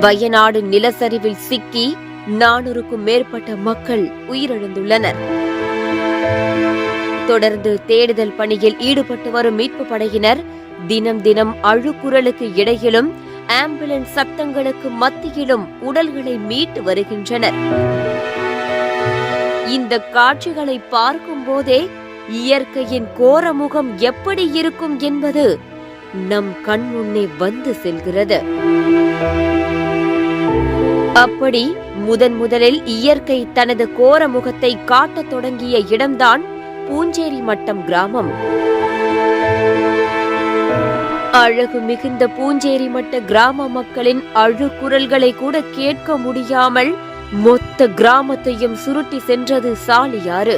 வயநாடு நிலச்சரிவில் சிக்கி 400க்கும் மேற்பட்ட மக்கள் உயிரிழந்துள்ளனர். தொடர்ந்து தேடுதல் பணியில் ஈடுபட்டு வரும் மீட்பு படையினர் தினம் தினம் அழுகுரலுக்கு இடையிலும் ஆம்புலன்ஸ் சத்தங்களுக்கு மத்தியிலும் உடல்களை மீட்டு வருகின்றனர். இந்த காட்சிகளை பார்க்கும் போதே இயற்கையின் கோரமுகம் எப்படி இருக்கும் என்பது நம் கண் முன்னே வந்து செல்கிறது. அப்படி முதலில் இயற்கை தனது கோரமுகத்தை காட்டத் தொடங்கிய இடம்தான் பூஞ்சேரி மட்டம் கிராமம். அழகு மிகுந்த பூஞ்சேரி மட்ட கிராம மக்களின் அழுகுரல்களை கூட கேட்க முடியாமல் மொத்த கிராமத்தையும் சுருட்டி சென்றது சாலியாறு.